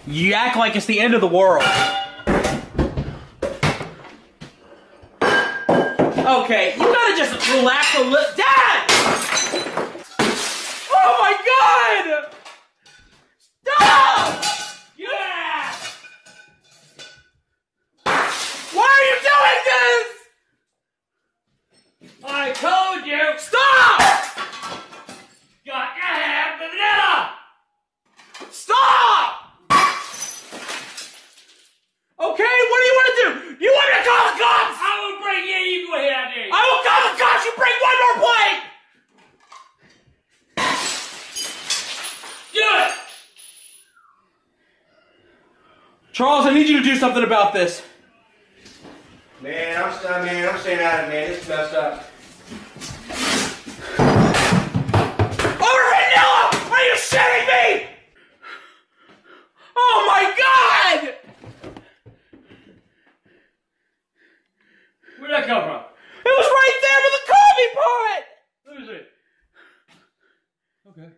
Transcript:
You act like it's the end of the world. Okay, you gotta just relax a little. Dad! Oh my God! Stop! Yeah! Why are you doing this? I told you! Stop! Got your hand vanilla! Stop! Okay, what do you want to do? You want me to call the cops? I will bring you, you go ahead, Andy. I will call the cops! You bring one more plate! Do it! Charles, I need you to do something about this. Man, I'm staying out of it, man. This is messed up. Over vanilla! Are you shitting me? Oh my God! Where'd that come from? It was right there with the coffee pot! Let me see. Okay.